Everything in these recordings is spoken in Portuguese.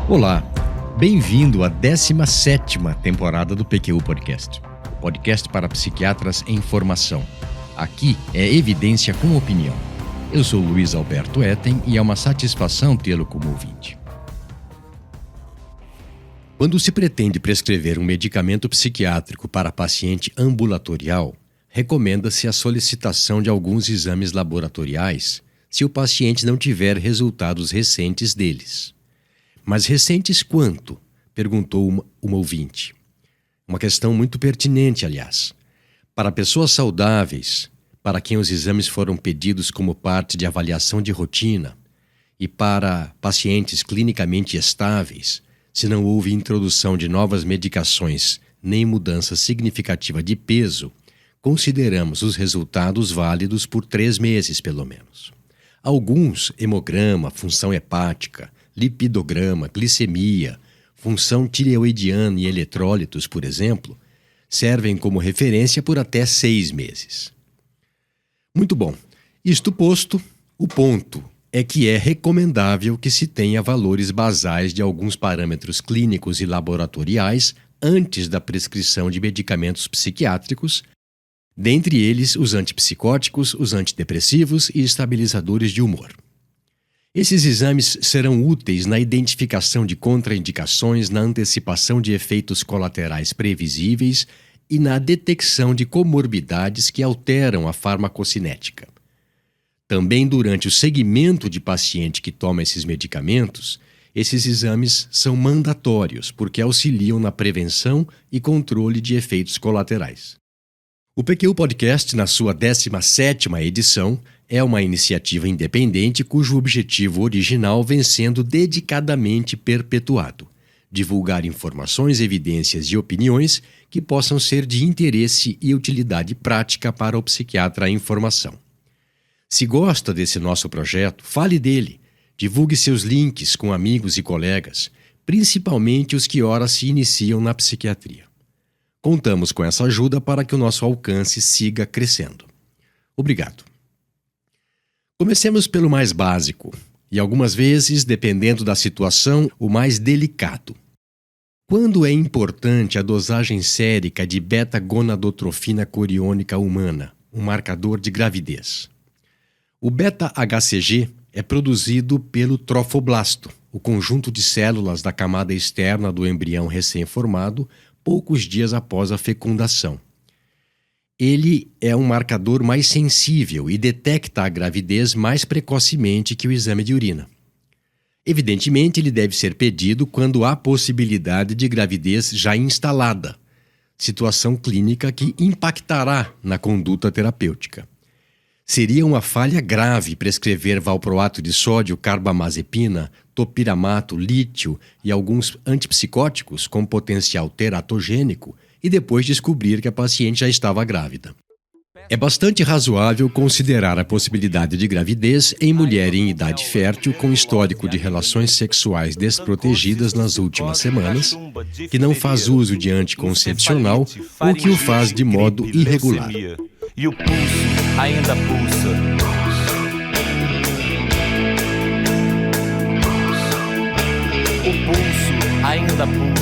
Olá, bem-vindo à 17ª temporada do PQU Podcast, o podcast para psiquiatras em formação. Aqui é evidência com opinião. Eu sou Luiz Alberto Etten e é uma satisfação tê-lo como ouvinte. Quando se pretende prescrever um medicamento psiquiátrico para paciente ambulatorial, recomenda-se a solicitação de alguns exames laboratoriais se o paciente não tiver resultados recentes deles. Mas recentes quanto? Perguntou uma ouvinte. Uma questão muito pertinente, aliás. Para pessoas saudáveis, para quem os exames foram pedidos como parte de avaliação de rotina, e para pacientes clinicamente estáveis, se não houve introdução de novas medicações nem mudança significativa de peso, consideramos os resultados válidos por 3 meses, pelo menos. Alguns, hemograma, função hepática, lipidograma, glicemia, função tireoidiana e eletrólitos, por exemplo, servem como referência por até 6 meses. Muito bom. Isto posto, o ponto é que é recomendável que se tenha valores basais de alguns parâmetros clínicos e laboratoriais antes da prescrição de medicamentos psiquiátricos, dentre eles os antipsicóticos, os antidepressivos e estabilizadores de humor. Esses exames serão úteis na identificação de contraindicações, na antecipação de efeitos colaterais previsíveis e na detecção de comorbidades que alteram a farmacocinética. Também durante o seguimento de paciente que toma esses medicamentos, esses exames são mandatórios porque auxiliam na prevenção e controle de efeitos colaterais. O PQU Podcast, na sua 17ª edição, é uma iniciativa independente cujo objetivo original vem sendo dedicadamente perpetuado: divulgar informações, evidências e opiniões que possam ser de interesse e utilidade prática para o psiquiatra em formação. Se gosta desse nosso projeto, fale dele, divulgue seus links com amigos e colegas, principalmente os que ora se iniciam na psiquiatria. Contamos com essa ajuda para que o nosso alcance siga crescendo. Obrigado. Comecemos pelo mais básico, e algumas vezes, dependendo da situação, o mais delicado. Quando é importante a dosagem sérica de beta-gonadotrofina coriônica humana, um marcador de gravidez? O beta-HCG é produzido pelo trofoblasto, o conjunto de células da camada externa do embrião recém-formado, poucos dias após a fecundação. Ele é um marcador mais sensível e detecta a gravidez mais precocemente que o exame de urina. Evidentemente, ele deve ser pedido quando há possibilidade de gravidez já instalada, situação clínica que impactará na conduta terapêutica. Seria uma falha grave prescrever valproato de sódio, carbamazepina, topiramato, lítio e alguns antipsicóticos com potencial teratogênico e depois descobrir que a paciente já estava grávida. É bastante razoável considerar a possibilidade de gravidez em mulher em idade fértil com histórico de relações sexuais desprotegidas nas últimas semanas, que não faz uso de anticoncepcional ou que o faz de modo irregular. E o pulso ainda pulsa. O pulso ainda pulsa.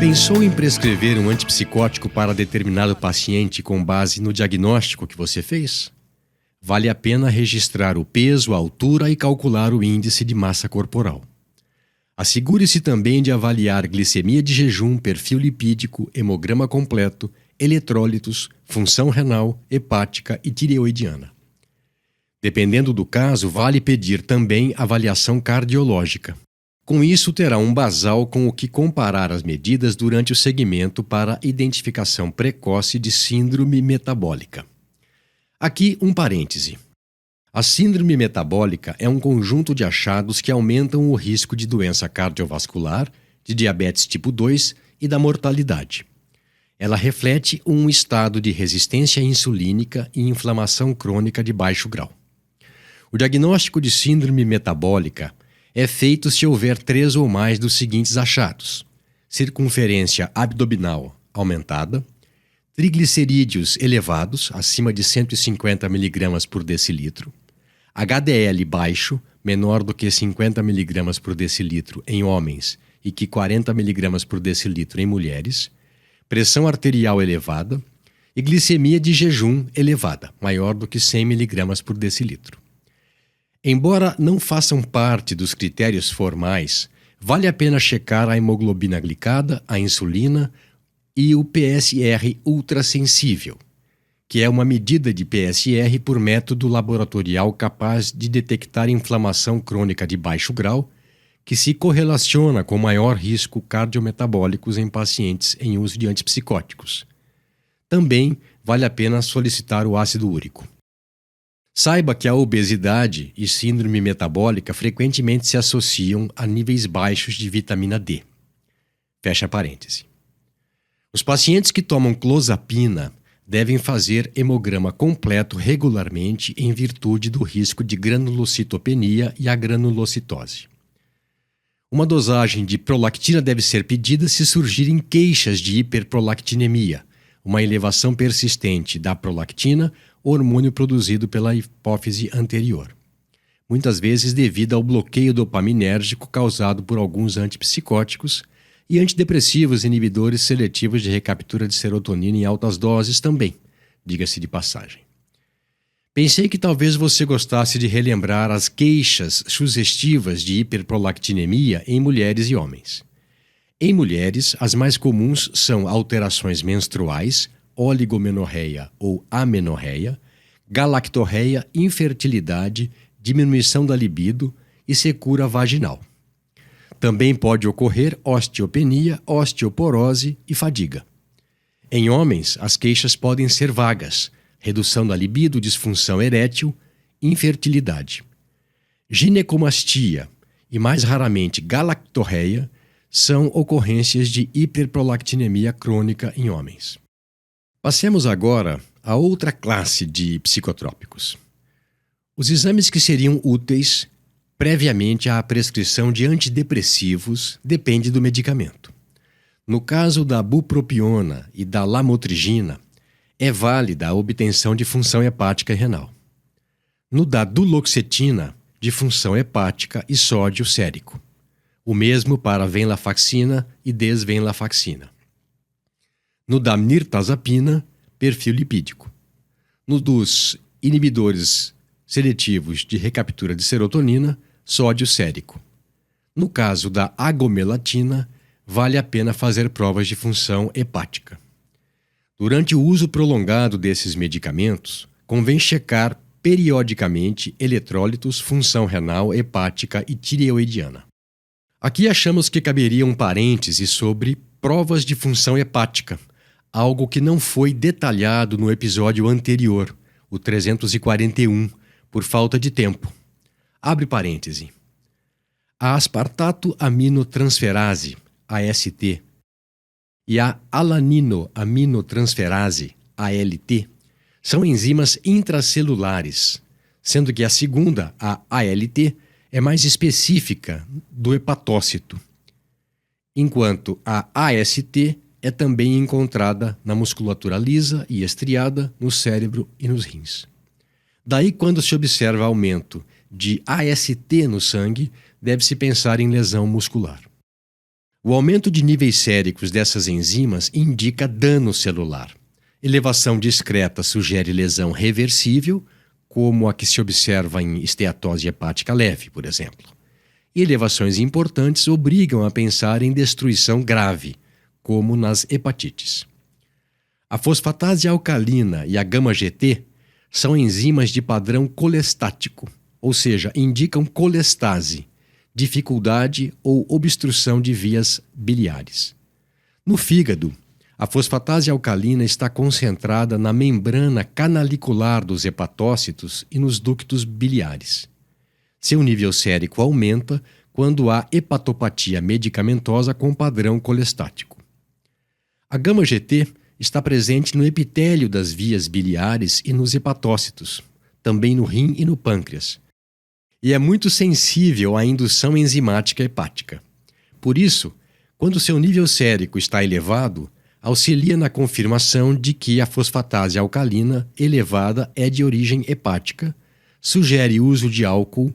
Pensou em prescrever um antipsicótico para determinado paciente com base no diagnóstico que você fez? Vale a pena registrar o peso, a altura e calcular o índice de massa corporal. Assegure-se também de avaliar glicemia de jejum, perfil lipídico, hemograma completo, eletrólitos, função renal, hepática e tireoidiana. Dependendo do caso, vale pedir também avaliação cardiológica. Com isso, terá um basal com o que comparar as medidas durante o segmento para identificação precoce de síndrome metabólica. Aqui um parêntese. A síndrome metabólica é um conjunto de achados que aumentam o risco de doença cardiovascular, de diabetes tipo 2 e da mortalidade. Ela reflete um estado de resistência insulínica e inflamação crônica de baixo grau. O diagnóstico de síndrome metabólica é feito se houver 3 ou mais dos seguintes achados: circunferência abdominal aumentada, triglicerídeos elevados, acima de 150 mg por decilitro, HDL baixo, menor do que 50 mg por decilitro em homens e que 40 mg por decilitro em mulheres, pressão arterial elevada e glicemia de jejum elevada, maior do que 100 mg por decilitro. Embora não façam parte dos critérios formais, vale a pena checar a hemoglobina glicada, a insulina e o PSR ultrassensível, que é uma medida de PSR por método laboratorial capaz de detectar inflamação crônica de baixo grau, que se correlaciona com maior risco cardiometabólicos em pacientes em uso de antipsicóticos. Também vale a pena solicitar o ácido úrico. Saiba que a obesidade e síndrome metabólica frequentemente se associam a níveis baixos de vitamina D. Fecha parêntese. Os pacientes que tomam clozapina devem fazer hemograma completo regularmente em virtude do risco de granulocitopenia e a granulocitose. Uma dosagem de prolactina deve ser pedida se surgirem queixas de hiperprolactinemia, uma elevação persistente da prolactina, hormônio produzido pela hipófise anterior, muitas vezes devido ao bloqueio dopaminérgico causado por alguns antipsicóticos e antidepressivos inibidores seletivos de recaptura de serotonina em altas doses também, diga-se de passagem. Pensei que talvez você gostasse de relembrar as queixas sugestivas de hiperprolactinemia em mulheres e homens. Em mulheres, as mais comuns são alterações menstruais, oligomenorreia ou amenorreia, galactorreia, infertilidade, diminuição da libido e secura vaginal. Também pode ocorrer osteopenia, osteoporose e fadiga. Em homens, as queixas podem ser vagas, redução da libido, disfunção erétil, infertilidade. Ginecomastia e, mais raramente, galactorreia são ocorrências de hiperprolactinemia crônica em homens. Passemos agora a outra classe de psicotrópicos. Os exames que seriam úteis previamente à prescrição de antidepressivos depende do medicamento. No caso da bupropiona e da lamotrigina, é válida a obtenção de função hepática e renal. No da duloxetina, de função hepática e sódio sérico. O mesmo para venlafaxina e desvenlafaxina. No da mirtazapina, perfil lipídico. No dos inibidores seletivos de recaptura de serotonina, sódio sérico. No caso da agomelatina, vale a pena fazer provas de função hepática. Durante o uso prolongado desses medicamentos, convém checar periodicamente eletrólitos, função renal, hepática e tireoidiana. Aqui achamos que caberia um parêntese sobre provas de função hepática, algo que não foi detalhado no episódio anterior, o 341, por falta de tempo. Abre parêntese. A aspartato aminotransferase, AST, e a alaninoaminotransferase, ALT, são enzimas intracelulares, sendo que a segunda, a ALT, é mais específica do hepatócito, enquanto a AST é também encontrada na musculatura lisa e estriada, no cérebro e nos rins. Daí, quando se observa aumento de AST no sangue, deve-se pensar em lesão muscular. O aumento de níveis séricos dessas enzimas indica dano celular. Elevação discreta sugere lesão reversível, como a que se observa em esteatose hepática leve, por exemplo. E elevações importantes obrigam a pensar em destruição grave, como nas hepatites. A fosfatase alcalina e a gama-GT são enzimas de padrão colestático, ou seja, indicam colestase, dificuldade ou obstrução de vias biliares. No fígado, a fosfatase alcalina está concentrada na membrana canalicular dos hepatócitos e nos ductos biliares. Seu nível sérico aumenta quando há hepatopatia medicamentosa com padrão colestático. A gama-GT está presente no epitélio das vias biliares e nos hepatócitos, também no rim e no pâncreas, e é muito sensível à indução enzimática hepática. Por isso, quando seu nível sérico está elevado, auxilia na confirmação de que a fosfatase alcalina elevada é de origem hepática, sugere uso de álcool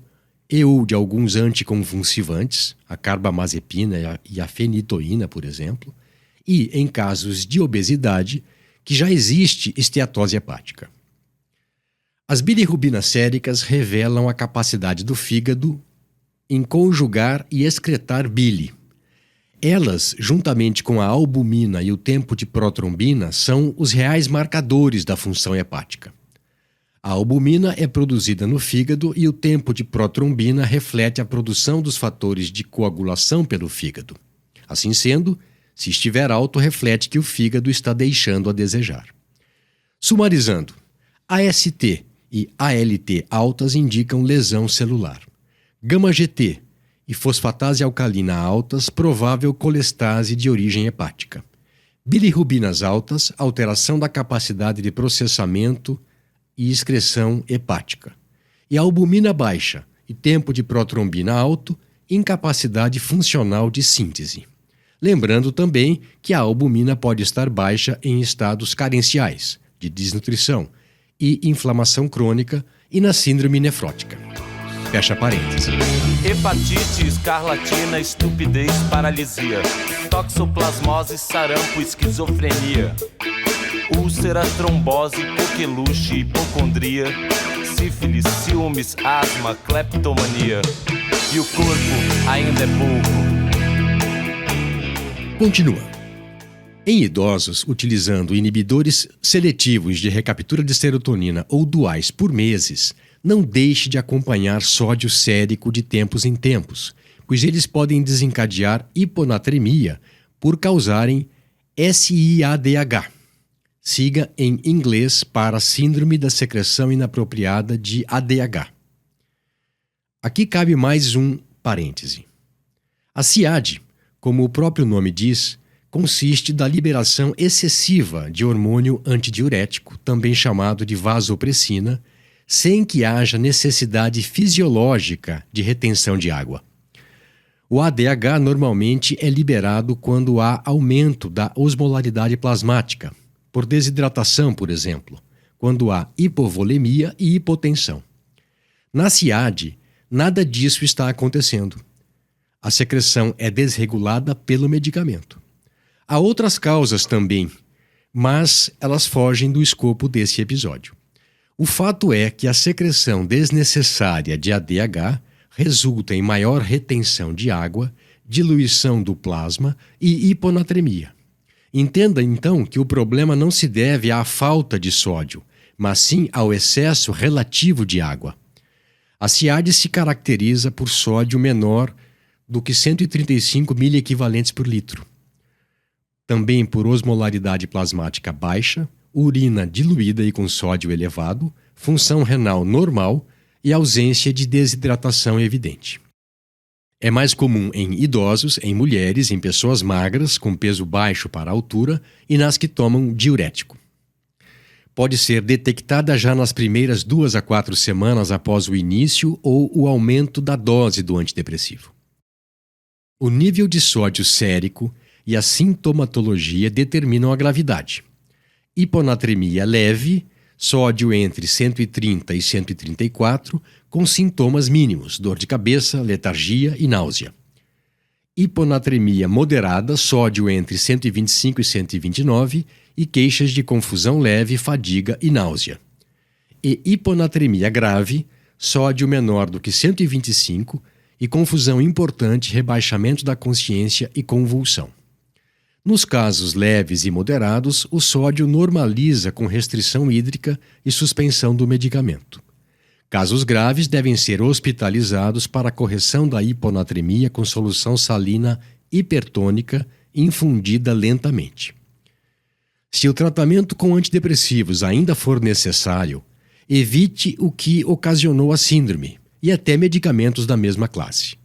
ou de alguns anticonvulsivantes, a carbamazepina e a fenitoína, por exemplo, e, em casos de obesidade, que já existe esteatose hepática. As bilirrubinas séricas revelam a capacidade do fígado em conjugar e excretar bile. Elas, juntamente com a albumina e o tempo de protrombina, são os reais marcadores da função hepática. A albumina é produzida no fígado e o tempo de protrombina reflete a produção dos fatores de coagulação pelo fígado. Assim sendo, se estiver alto, reflete que o fígado está deixando a desejar. Sumarizando, AST e ALT altas indicam lesão celular. Gama-GT e fosfatase alcalina altas, provável colestase de origem hepática. Bilirrubinas altas, alteração da capacidade de processamento e excreção hepática. E albumina baixa e tempo de protrombina alto, incapacidade funcional de síntese. Lembrando também que a albumina pode estar baixa em estados carenciais, de desnutrição e inflamação crônica e na síndrome nefrótica. Fecha parênteses. Hepatite, escarlatina, estupidez, paralisia, toxoplasmose, sarampo, esquizofrenia, úlcera, trombose, coqueluche, hipocondria, sífilis, ciúmes, asma, cleptomania. E o corpo ainda é pouco. Continua. Em idosos, utilizando inibidores seletivos de recaptura de serotonina ou duais por meses, não deixe de acompanhar sódio sérico de tempos em tempos, pois eles podem desencadear hiponatremia por causarem SIADH. Siga em inglês para Síndrome da Secreção Inapropriada de ADH. Aqui cabe mais um parêntese. A SIAD, como o próprio nome diz, consiste da liberação excessiva de hormônio antidiurético, também chamado de vasopressina, sem que haja necessidade fisiológica de retenção de água. O ADH normalmente é liberado quando há aumento da osmolaridade plasmática, por desidratação, por exemplo, quando há hipovolemia e hipotensão. Na SIAD, nada disso está acontecendo. A secreção é desregulada pelo medicamento. Há outras causas também, mas elas fogem do escopo desse episódio. O fato é que a secreção desnecessária de ADH resulta em maior retenção de água, diluição do plasma e hiponatremia. Entenda, então, que o problema não se deve à falta de sódio, mas sim ao excesso relativo de água. A SIAD se caracteriza por sódio menor do que 135 miliequivalentes por litro. Também por osmolaridade plasmática baixa, urina diluída e com sódio elevado, função renal normal e ausência de desidratação evidente. É mais comum em idosos, em mulheres, em pessoas magras, com peso baixo para a altura e nas que tomam diurético. Pode ser detectada já nas primeiras 2 a 4 semanas após o início ou o aumento da dose do antidepressivo. O nível de sódio sérico e a sintomatologia determinam a gravidade. Hiponatremia leve, sódio entre 130 e 134, com sintomas mínimos, dor de cabeça, letargia e náusea. Hiponatremia moderada, sódio entre 125 e 129 e queixas de confusão leve, fadiga e náusea. E hiponatremia grave, sódio menor do que 125 e confusão importante, rebaixamento da consciência e convulsão. Nos casos leves e moderados, o sódio normaliza com restrição hídrica e suspensão do medicamento. Casos graves devem ser hospitalizados para correção da hiponatremia com solução salina hipertônica infundida lentamente. Se o tratamento com antidepressivos ainda for necessário, evite o que ocasionou a síndrome e até medicamentos da mesma classe.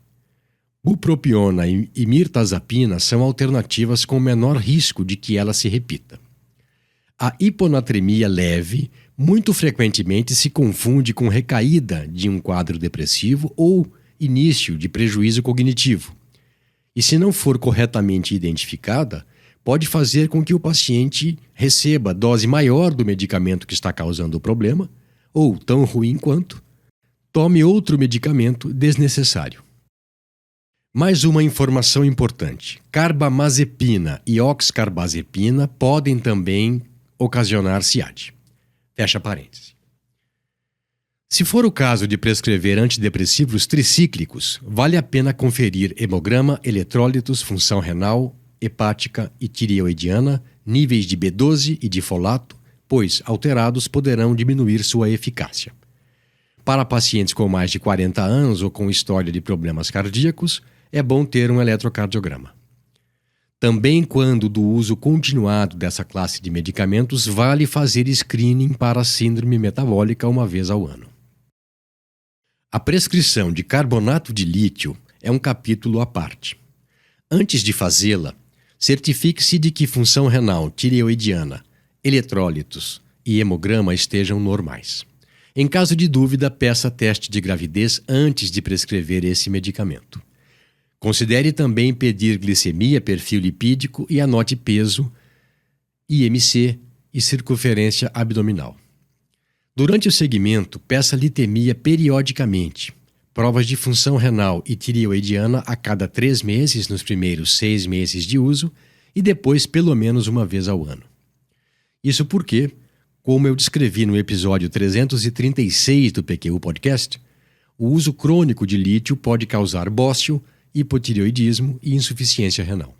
Bupropiona e mirtazapina são alternativas com menor risco de que ela se repita. A hiponatremia leve muito frequentemente se confunde com recaída de um quadro depressivo ou início de prejuízo cognitivo. E se não for corretamente identificada, pode fazer com que o paciente receba dose maior do medicamento que está causando o problema, ou tão ruim quanto, tome outro medicamento desnecessário. Mais uma informação importante: carbamazepina e oxcarbazepina podem também ocasionar CIAD. Fecha parênteses. Se for o caso de prescrever antidepressivos tricíclicos, vale a pena conferir hemograma, eletrólitos, função renal, hepática e tireoidiana, níveis de B12 e de folato, pois alterados poderão diminuir sua eficácia. Para pacientes com mais de 40 anos ou com história de problemas cardíacos, é bom ter um eletrocardiograma. Também, quando do uso continuado dessa classe de medicamentos, vale fazer screening para a síndrome metabólica uma vez ao ano. A prescrição de carbonato de lítio é um capítulo à parte. Antes de fazê-la, certifique-se de que função renal, tireoidiana, eletrólitos e hemograma estejam normais. Em caso de dúvida, peça teste de gravidez antes de prescrever esse medicamento. Considere também pedir glicemia, perfil lipídico e anote peso, IMC e circunferência abdominal. Durante o segmento, peça litemia periodicamente, provas de função renal e tireoidiana a cada 3 meses nos primeiros 6 meses de uso e depois pelo menos uma vez ao ano. Isso porque, como eu descrevi no episódio 336 do PQU Podcast, o uso crônico de lítio pode causar bócio, hipotireoidismo e insuficiência renal.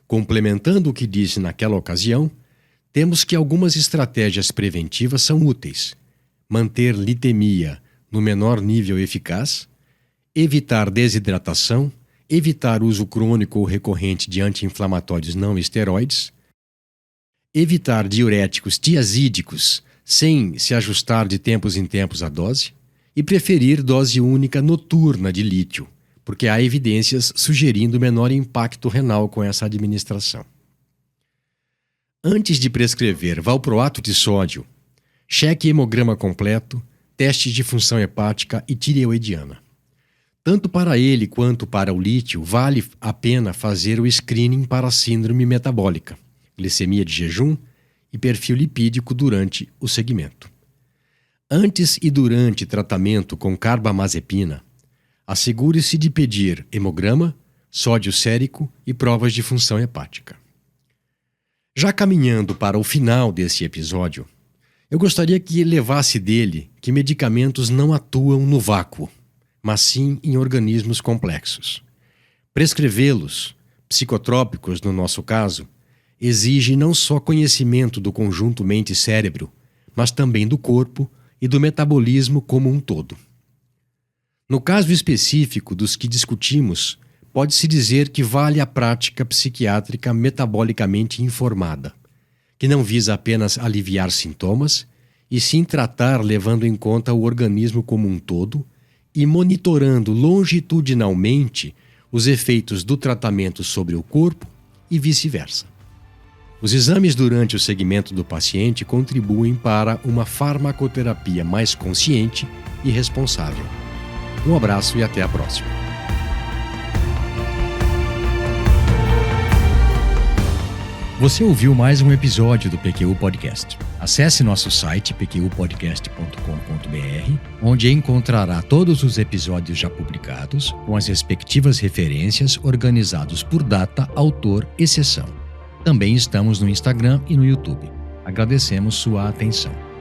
Complementando o que disse naquela ocasião, temos que algumas estratégias preventivas são úteis: manter litemia no menor nível eficaz, evitar desidratação, evitar uso crônico ou recorrente de anti-inflamatórios não esteroides, evitar diuréticos tiazídicos sem se ajustar de tempos em tempos a dose e preferir dose única noturna de lítio, porque há evidências sugerindo menor impacto renal com essa administração. Antes de prescrever valproato de sódio, cheque hemograma completo, testes de função hepática e tireoidiana. Tanto para ele quanto para o lítio, vale a pena fazer o screening para a síndrome metabólica, glicemia de jejum e perfil lipídico durante o segmento. Antes e durante tratamento com carbamazepina, assegure-se de pedir hemograma, sódio sérico e provas de função hepática. Já caminhando para o final desse episódio, eu gostaria que levasse dele que medicamentos não atuam no vácuo, mas sim em organismos complexos. Prescrevê-los, psicotrópicos no nosso caso, exige não só conhecimento do conjunto mente-cérebro, mas também do corpo e do metabolismo como um todo. No caso específico dos que discutimos, pode-se dizer que vale a prática psiquiátrica metabolicamente informada, que não visa apenas aliviar sintomas, e sim tratar levando em conta o organismo como um todo e monitorando longitudinalmente os efeitos do tratamento sobre o corpo e vice-versa. Os exames durante o segmento do paciente contribuem para uma farmacoterapia mais consciente e responsável. Um abraço e até a próxima. Você ouviu mais um episódio do PQU Podcast. Acesse nosso site pqpodcast.com.br, onde encontrará todos os episódios já publicados, com as respectivas referências organizados por data, autor e sessão. Também estamos no Instagram e no YouTube. Agradecemos sua atenção.